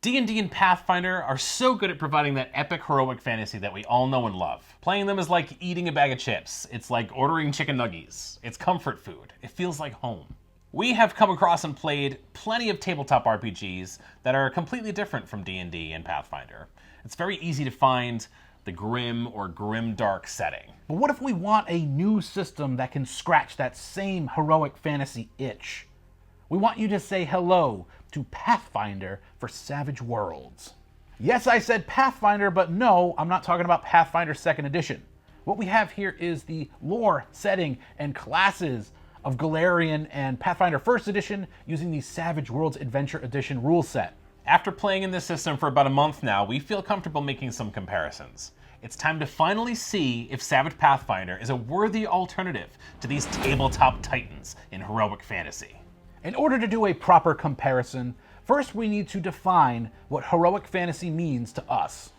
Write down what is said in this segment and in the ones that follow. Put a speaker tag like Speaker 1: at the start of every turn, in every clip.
Speaker 1: D&D and Pathfinder are so good at providing that epic heroic fantasy that we all know and love. Playing them is like eating a bag of chips. It's like ordering chicken nuggies. It's comfort food. It feels like home. We have come across and played plenty of tabletop RPGs that are completely different from D&D and Pathfinder. It's very easy to find the grim or grimdark setting.
Speaker 2: But what if we want a new system that can scratch that same heroic fantasy itch? We want you to say hello to Pathfinder for Savage Worlds. Yes, I said Pathfinder, but no, I'm not talking about Pathfinder 2nd Edition. What we have here is the lore, setting, and classes of Golarion and Pathfinder 1st Edition using the Savage Worlds Adventure Edition rule set.
Speaker 1: After playing in this system for about a month now, we feel comfortable making some comparisons. It's time to finally see if Savage Pathfinder is a worthy alternative to these tabletop titans in heroic fantasy.
Speaker 2: In order to do a proper comparison, first we need to define what heroic fantasy means to us.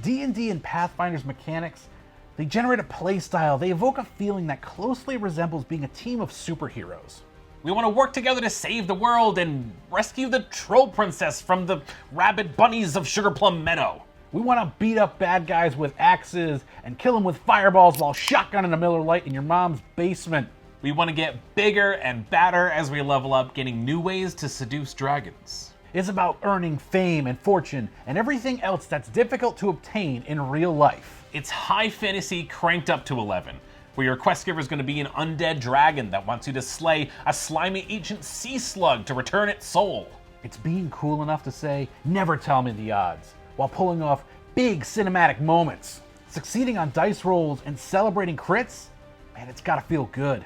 Speaker 2: D&D and Pathfinder's mechanics, they generate a playstyle, they evoke a feeling that closely resembles being a team of superheroes.
Speaker 1: We want to work together to save the world and rescue the troll princess from the rabid bunnies of Sugarplum Meadow.
Speaker 2: We want to beat up bad guys with axes and kill them with fireballs while shotgunning a Miller Lite in your mom's basement.
Speaker 1: We want to get bigger and badder as we level up, getting new ways to seduce dragons.
Speaker 2: It's about earning fame and fortune and everything else that's difficult to obtain in real life.
Speaker 1: It's high fantasy cranked up to 11, where your quest giver is going to be an undead dragon that wants you to slay a slimy ancient sea slug to return its soul.
Speaker 2: It's being cool enough to say, never tell me the odds, while pulling off big cinematic moments. Succeeding on dice rolls and celebrating crits, man, it's gotta feel good.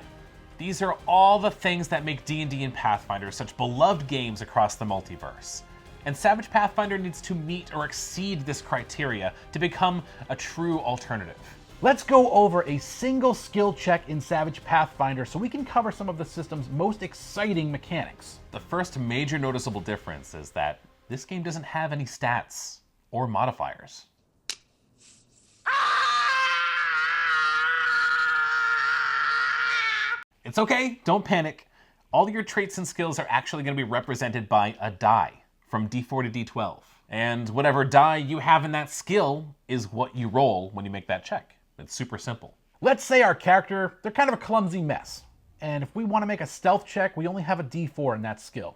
Speaker 1: These are all the things that make D&D and Pathfinder such beloved games across the multiverse. And Savage Pathfinder needs to meet or exceed this criteria to become a true alternative.
Speaker 2: Let's go over a single skill check in Savage Pathfinder so we can cover some of the system's most exciting mechanics.
Speaker 1: The first major noticeable difference is that this game doesn't have any stats or modifiers. It's okay, don't panic. All your traits and skills are actually going to be represented by a die, from D4 to D12. And whatever die you have in that skill is what you roll when you make that check. It's super simple.
Speaker 2: Let's say our character, they're kind of a clumsy mess. And if we want to make a stealth check, we only have a D4 in that skill.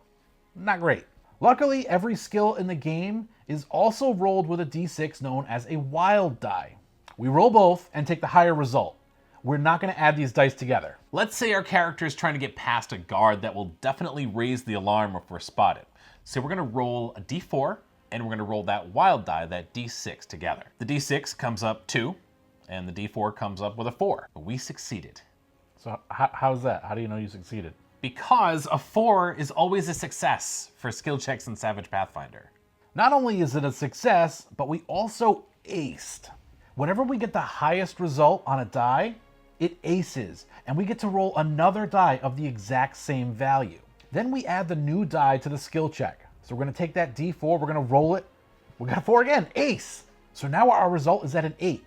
Speaker 2: Not great. Luckily, every skill in the game is also rolled with a D6 known as a wild die. We roll both and take the higher result. We're not going to add these dice together.
Speaker 1: Let's say our character is trying to get past a guard that will definitely raise the alarm if we're spotted. So we're going to roll a D4, and we're going to roll that wild die, that D6, together. The D6 comes up 2, and the D4 comes up with a 4. We succeeded.
Speaker 2: So how's that? How do you know you succeeded?
Speaker 1: Because a 4 is always a success for skill checks in Savage Pathfinder.
Speaker 2: Not only is it a success, but we also aced. Whenever we get the highest result on a die, it aces, and we get to roll another die of the exact same value. Then we add the new die to the skill check. So we're going to take that D4, we're going to roll it. We got a 4 again, ace. So now our result is at an 8.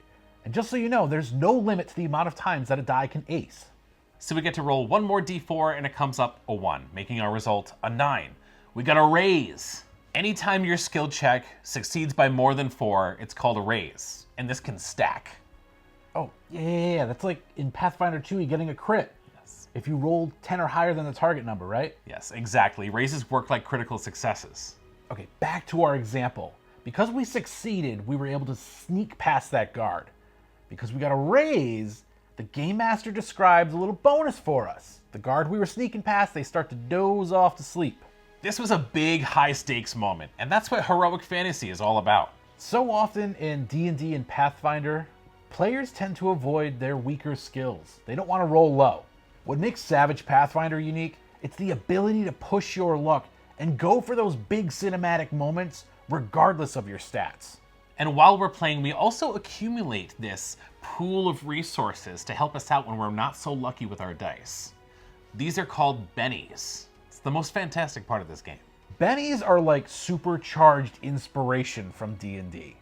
Speaker 2: And just so you know, there's no limit to the amount of times that a die can ace.
Speaker 1: So we get to roll one more D4 and it comes up a 1, making our result a 9. We got a raise. Anytime your skill check succeeds by more than 4, it's called a raise. And this can stack.
Speaker 2: Oh, yeah, that's like in Pathfinder 2, you're getting a crit.
Speaker 1: Yes.
Speaker 2: If you roll 10 or higher than the target number, right?
Speaker 1: Yes, exactly. Raises work like critical successes.
Speaker 2: Okay, back to our example. Because we succeeded, we were able to sneak past that guard. Because we got a raise, the Game Master describes a little bonus for us. The guard we were sneaking past, they start to doze off to sleep.
Speaker 1: This was a big high-stakes moment, and that's what heroic fantasy is all about.
Speaker 2: So often in D&D and Pathfinder, players tend to avoid their weaker skills. They don't want to roll low. What makes Savage Pathfinder unique, it's the ability to push your luck and go for those big cinematic moments regardless of your stats.
Speaker 1: And while we're playing, we also accumulate this pool of resources to help us out when we're not so lucky with our dice. These are called bennies. It's the most fantastic part of this game.
Speaker 2: Bennies are like supercharged inspiration from D&D.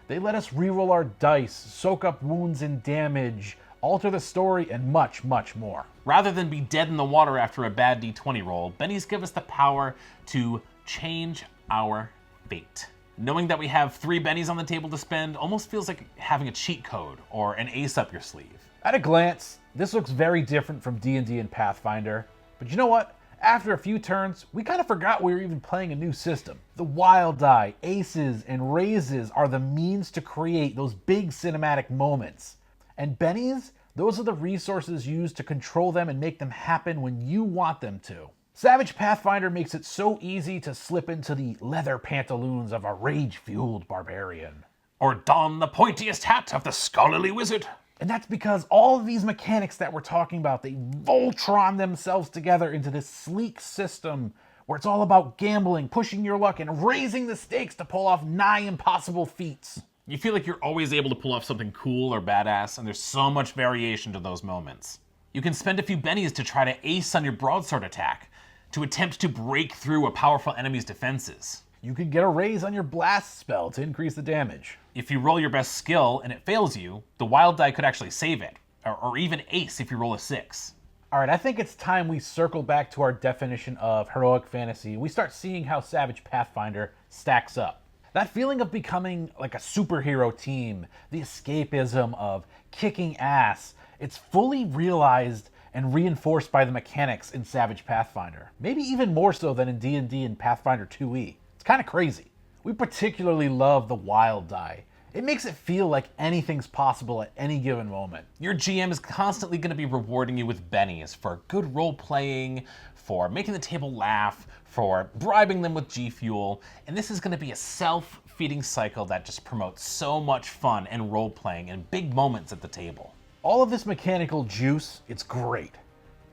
Speaker 2: They let us reroll our dice, soak up wounds and damage, alter the story, and much, much more.
Speaker 1: Rather than be dead in the water after a bad D20 roll, bennies give us the power to change our fate. Knowing that we have 3 bennies on the table to spend almost feels like having a cheat code or an ace up your sleeve.
Speaker 2: At a glance, this looks very different from D&D and Pathfinder, but you know what? After a few turns, we kind of forgot we were even playing a new system. The wild die, aces, and raises are the means to create those big cinematic moments. And bennies, those are the resources used to control them and make them happen when you want them to. Savage Pathfinder makes it so easy to slip into the leather pantaloons of a rage-fueled barbarian.
Speaker 1: Or don the pointiest hat of the scholarly wizard.
Speaker 2: And that's because all of these mechanics that we're talking about, they Voltron themselves together into this sleek system where it's all about gambling, pushing your luck, and raising the stakes to pull off nigh impossible feats.
Speaker 1: You feel like you're always able to pull off something cool or badass, and there's so much variation to those moments. You can spend a few bennies to try to ace on your broadsword attack, to attempt to break through a powerful enemy's defenses.
Speaker 2: You could get a raise on your blast spell to increase the damage.
Speaker 1: If you roll your best skill and it fails you, the wild die could actually save it, or even ace if you roll a 6.
Speaker 2: All right, I think it's time we circle back to our definition of heroic fantasy. We start seeing how Savage Pathfinder stacks up. That feeling of becoming like a superhero team, the escapism of kicking ass, it's fully realized and reinforced by the mechanics in Savage Pathfinder. Maybe even more so than in D&D and Pathfinder 2e. It's kind of crazy. We particularly love the wild die. It makes it feel like anything's possible at any given moment.
Speaker 1: Your GM is constantly going to be rewarding you with bennies for good role playing, for making the table laugh, for bribing them with G Fuel, and this is going to be a self-feeding cycle that just promotes so much fun and role playing and big moments at the table.
Speaker 2: All of this mechanical juice, it's great.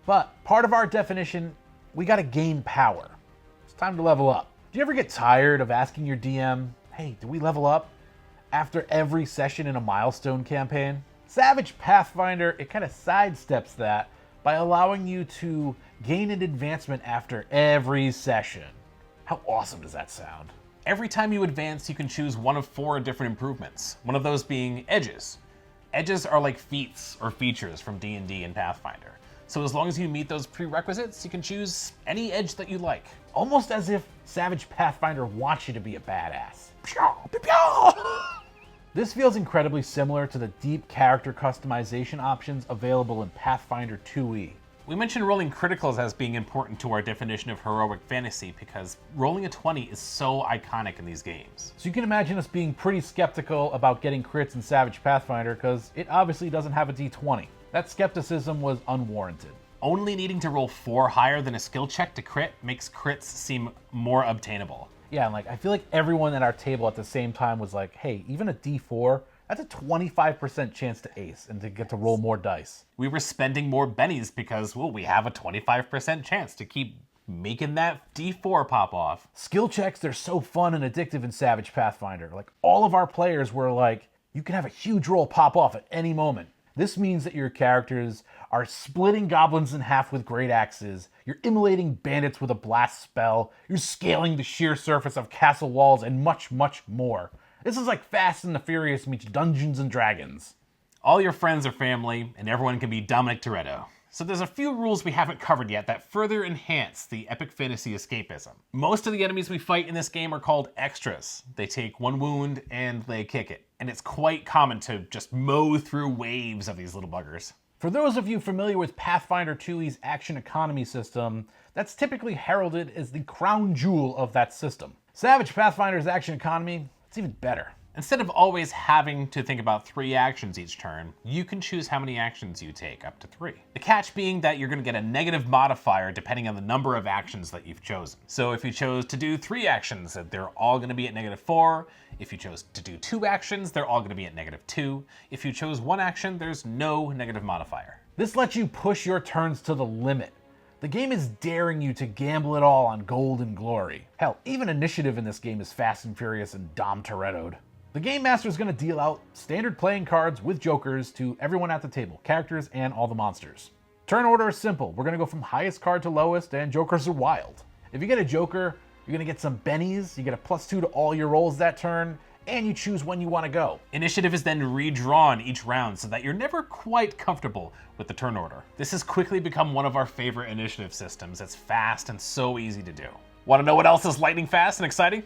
Speaker 2: But part of our definition, we gotta gain power. It's time to level up. Do you ever get tired of asking your DM, hey, do we level up? After every session in a milestone campaign? Savage Pathfinder, it kind of sidesteps that by allowing you to gain an advancement after every session. How awesome does that sound?
Speaker 1: Every time you advance, you can choose one of 4 different improvements, one of those being edges. Edges are like feats or features from D&D and Pathfinder. So as long as you meet those prerequisites, you can choose any edge that you like.
Speaker 2: Almost as if Savage Pathfinder wants you to be a badass. This feels incredibly similar to the deep character customization options available in Pathfinder 2e.
Speaker 1: We mentioned rolling criticals as being important to our definition of heroic fantasy because rolling a 20 is so iconic in these games.
Speaker 2: So you can imagine us being pretty skeptical about getting crits in Savage Pathfinder because it obviously doesn't have a d20. That skepticism was unwarranted.
Speaker 1: Only needing to roll 4 higher than a skill check to crit makes crits seem more obtainable.
Speaker 2: Yeah, and I feel like everyone at our table at the same time was like, hey, even a d4, that's a 25% chance to ace and to get to roll more dice.
Speaker 1: We were spending more bennies because, well, we have a 25% chance to keep making that D4 pop off.
Speaker 2: Skill checks, they're so fun and addictive in Savage Pathfinder. All of our players were like, you can have a huge roll pop off at any moment. This means that your characters are splitting goblins in half with great axes, you're immolating bandits with a blast spell, you're scaling the sheer surface of castle walls, and much, much more. This is like Fast and the Furious meets Dungeons and Dragons.
Speaker 1: All your friends are family, and everyone can be Dominic Toretto. So there's a few rules we haven't covered yet that further enhance the epic fantasy escapism. Most of the enemies we fight in this game are called extras. They take 1 wound and they kick it. And it's quite common to just mow through waves of these little buggers.
Speaker 2: For those of you familiar with Pathfinder 2e's action economy system, that's typically heralded as the crown jewel of that system. Savage Pathfinder's action economy, it's even better.
Speaker 1: Instead of always having to think about 3 actions each turn, you can choose how many actions you take, up to 3. The catch being that you're going to get a negative modifier depending on the number of actions that you've chosen. So if you chose to do 3 actions, they're all going to be at -4. If you chose to do 2 actions, they're all going to be at -2. If you chose 1 action, there's no negative modifier.
Speaker 2: This lets you push your turns to the limit. The game is daring you to gamble it all on gold and glory. Hell, even initiative in this game is Fast and Furious and Dom Toretto'd. The Game Master is going to deal out standard playing cards with jokers to everyone at the table, characters and all the monsters. Turn order is simple. We're going to go from highest card to lowest, and jokers are wild. If you get a joker, you're going to get some bennies, you get a +2 to all your rolls that turn, and you choose when you want to go.
Speaker 1: Initiative is then redrawn each round so that you're never quite comfortable with the turn order. This has quickly become one of our favorite initiative systems. It's fast and so easy to do. Want to know what else is lightning fast and exciting?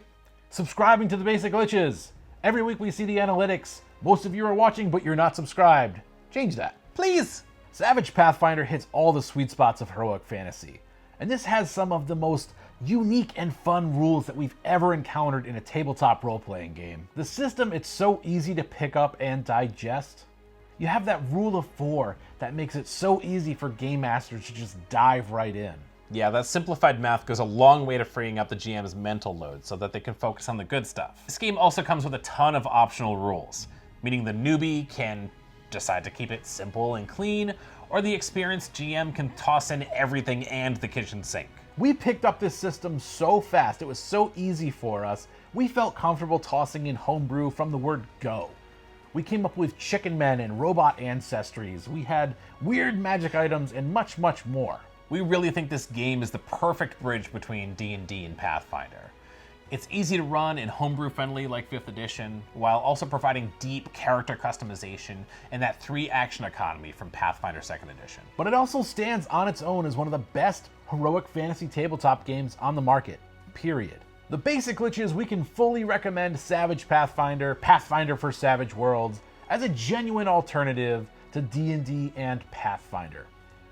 Speaker 2: Subscribing to the Basic Glitches. Every week we see the analytics. Most of you are watching, but you're not subscribed. Change that.
Speaker 1: Please!
Speaker 2: Savage Pathfinder hits all the sweet spots of heroic fantasy. And this has some of the most unique and fun rules that we've ever encountered in a tabletop role-playing game. The system, it's so easy to pick up and digest. You have that rule of 4 that makes it so easy for game masters to just dive right in.
Speaker 1: Yeah, that simplified math goes a long way to freeing up the GM's mental load so that they can focus on the good stuff. This game also comes with a ton of optional rules, meaning the newbie can decide to keep it simple and clean, or the experienced GM can toss in everything and the kitchen sink.
Speaker 2: We picked up this system so fast, it was so easy for us, we felt comfortable tossing in homebrew from the word go. We came up with chicken men and robot ancestries, we had weird magic items, and much, much more.
Speaker 1: We really think this game is the perfect bridge between D&D and Pathfinder. It's easy to run and homebrew friendly like 5th edition, while also providing deep character customization and that 3-action economy from Pathfinder 2nd edition.
Speaker 2: But it also stands on its own as one of the best heroic fantasy tabletop games on the market, period. The Basic Glitches, we can fully recommend Savage Pathfinder, Pathfinder for Savage Worlds, as a genuine alternative to D&D and Pathfinder.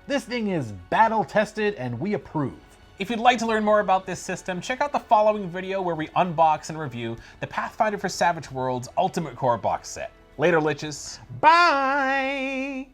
Speaker 2: This thing is battle tested and we approve.
Speaker 1: If you'd like to learn more about this system, check out the following video where we unbox and review the Pathfinder for Savage Worlds Ultimate Core box set. Later, Liches.
Speaker 2: Bye!